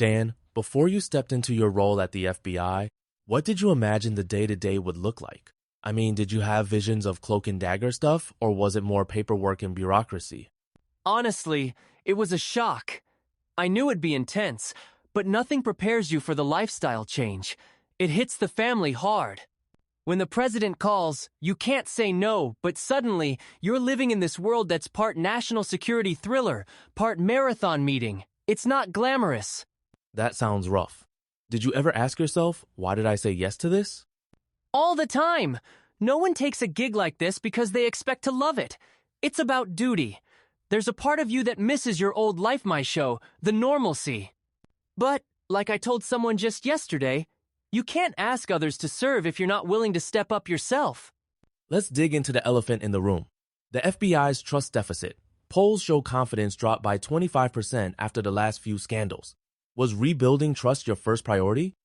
Dan, before you stepped into your role at the FBI, what did you imagine the day-to-day would look like? I mean, did you have visions of cloak and dagger stuff, or was it more paperwork and bureaucracy? Honestly, it was a shock. I knew it'd be intense, but nothing prepares you for the lifestyle change. It hits the family hard. When the president calls, you can't say no, but suddenly, you're living in this world that's part national security thriller, part marathon meeting. It's not glamorous. That sounds rough. Did you ever ask yourself, why did I say yes to this? All the time. No one takes a gig like this because they expect to love it. It's about duty. There's a part of you that misses your old life, my show, the normalcy. But, like I told someone just yesterday, you can't ask others to serve if you're not willing to step up yourself. Let's dig into the elephant in the room. The FBI's trust deficit. Polls show confidence dropped by 25% after the last few scandals. Was rebuilding trust your first priority?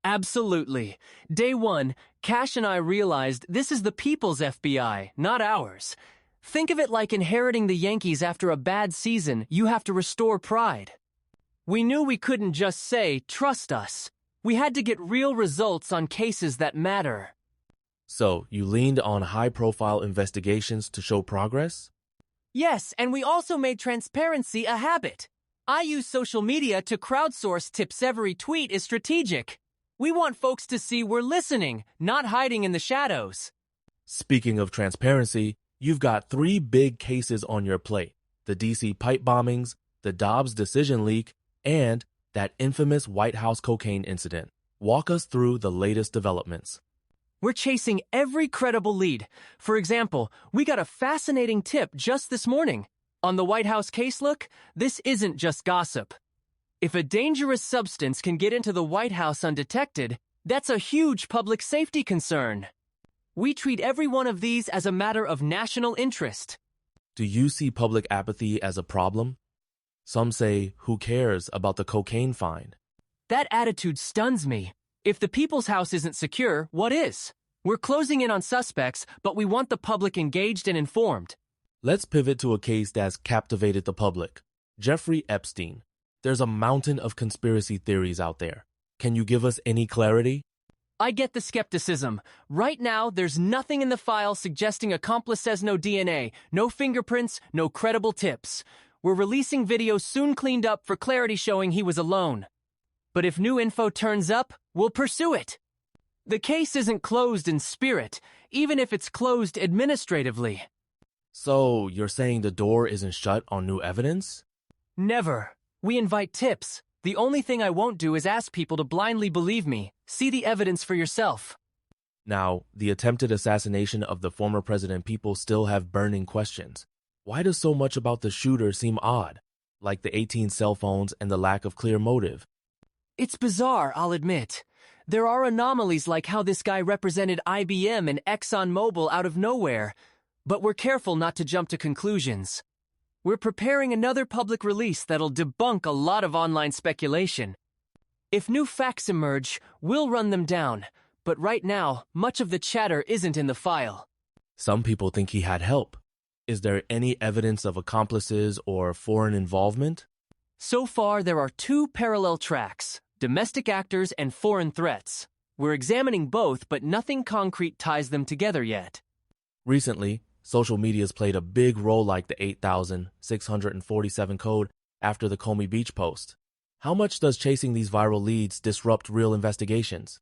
Absolutely. Day one, Cash and I realized this is the people's FBI, not ours. Think of it like inheriting the Yankees after a bad season. You have to restore pride. We knew we couldn't just say, trust us. We had to get real results on cases that matter. So, you leaned on high-profile investigations to show progress? Yes, and we also made transparency a habit. I use social media to crowdsource tips. Every tweet is strategic. We want folks to see we're listening, not hiding in the shadows. Speaking of transparency, you've got 3 big cases on your plate. The DC pipe bombings, the Dobbs decision leak, and that infamous White House cocaine incident. Walk us through the latest developments. We're chasing every credible lead. For example, we got a fascinating tip just this morning. On the White House case look, this isn't just gossip. If a dangerous substance can get into the White House undetected, that's a huge public safety concern. We treat every one of these as a matter of national interest. Do you see public apathy as a problem? Some say, who cares about the cocaine find? That attitude stuns me. If the people's house isn't secure, what is? We're closing in on suspects, but we want the public engaged and informed. Let's pivot to a case that's captivated the public. Jeffrey Epstein. There's a mountain of conspiracy theories out there. Can you give us any clarity? I get the skepticism. Right now, there's nothing in the file suggesting accomplice says no DNA, no fingerprints, no credible tips. We're releasing videos soon cleaned up for clarity showing he was alone. But if new info turns up, we'll pursue it. The case isn't closed in spirit, even if it's closed administratively. So, you're saying the door isn't shut on new evidence? Never. We invite tips. The only thing I won't do is ask people to blindly believe me. See the evidence for yourself. Now, the attempted assassination of the former president, people still have burning questions. Why does so much about the shooter seem odd? Like the 18 cell phones and the lack of clear motive. It's bizarre, I'll admit. There are anomalies like how this guy represented IBM and ExxonMobil out of nowhere. But we're careful not to jump to conclusions. We're preparing another public release that'll debunk a lot of online speculation. If new facts emerge, we'll run them down. But right now, much of the chatter isn't in the file. Some people think he had help. Is there any evidence of accomplices or foreign involvement? So far, there are 2 parallel tracks, domestic actors and foreign threats. We're examining both, but nothing concrete ties them together yet. Recently, social media's played a big role like the 8,647 code after the Comey Beach post. How much does chasing these viral leads disrupt real investigations?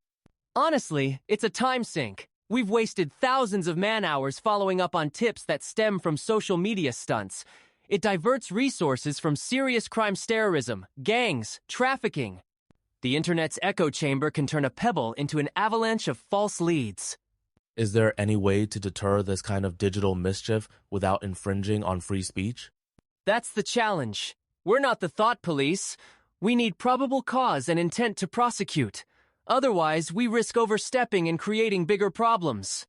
Honestly, it's a time sink. We've wasted thousands of man-hours following up on tips that stem from social media stunts. It diverts resources from serious crimes, terrorism, gangs, trafficking. The internet's echo chamber can turn a pebble into an avalanche of false leads. Is there any way to deter this kind of digital mischief without infringing on free speech? That's the challenge. We're not the thought police. We need probable cause and intent to prosecute. Otherwise, we risk overstepping and creating bigger problems.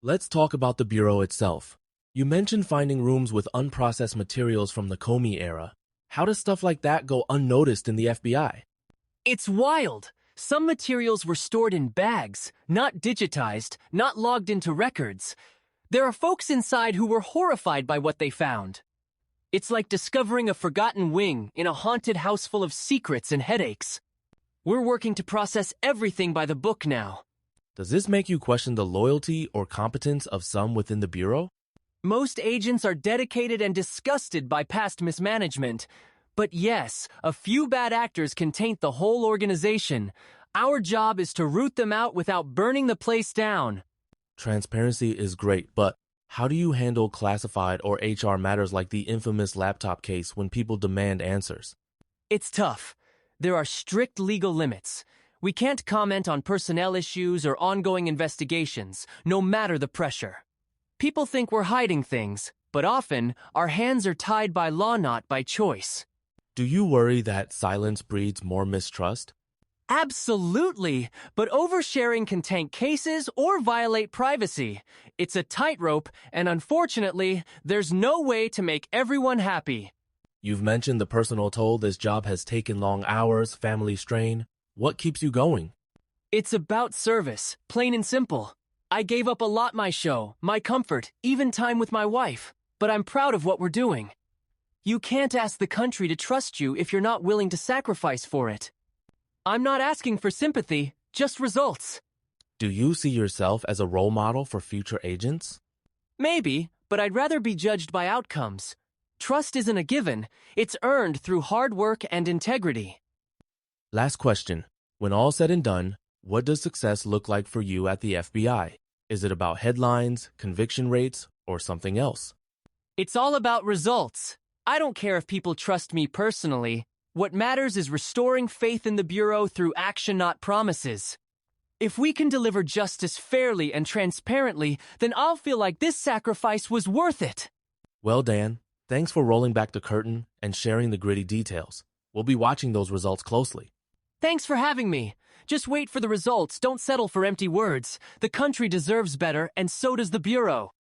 Let's talk about the Bureau itself. You mentioned finding rooms with unprocessed materials from the Comey era. How does stuff like that go unnoticed in the FBI? It's wild. Some materials were stored in bags, not digitized, not logged into records. There are folks inside who were horrified by what they found. It's like discovering a forgotten wing in a haunted house full of secrets and headaches. We're working to process everything by the book now. Does this make you question the loyalty or competence of some within the Bureau? Most agents are dedicated and disgusted by past mismanagement. But yes, a few bad actors can taint the whole organization. Our job is to root them out without burning the place down. Transparency is great, but how do you handle classified or HR matters like the infamous laptop case when people demand answers? It's tough. There are strict legal limits. We can't comment on personnel issues or ongoing investigations, no matter the pressure. People think we're hiding things, but often our hands are tied by law, not by choice. Do you worry that silence breeds more mistrust? Absolutely, but oversharing can tank cases or violate privacy. It's a tightrope, and unfortunately, there's no way to make everyone happy. You've mentioned the personal toll this job has taken: long hours, family strain. What keeps you going? It's about service, plain and simple. I gave up a lot: my show, my comfort, even time with my wife. But I'm proud of what we're doing. You can't ask the country to trust you if you're not willing to sacrifice for it. I'm not asking for sympathy, just results. Do you see yourself as a role model for future agents? Maybe, but I'd rather be judged by outcomes. Trust isn't a given, it's earned through hard work and integrity. Last question. When all said and done, what does success look like for you at the FBI? Is it about headlines, conviction rates, or something else? It's all about results. I don't care if people trust me personally. What matters is restoring faith in the Bureau through action, not promises. If we can deliver justice fairly and transparently, then I'll feel like this sacrifice was worth it. Well, Dan, thanks for rolling back the curtain and sharing the gritty details. We'll be watching those results closely. Thanks for having me. Just wait for the results. Don't settle for empty words. The country deserves better, and so does the Bureau.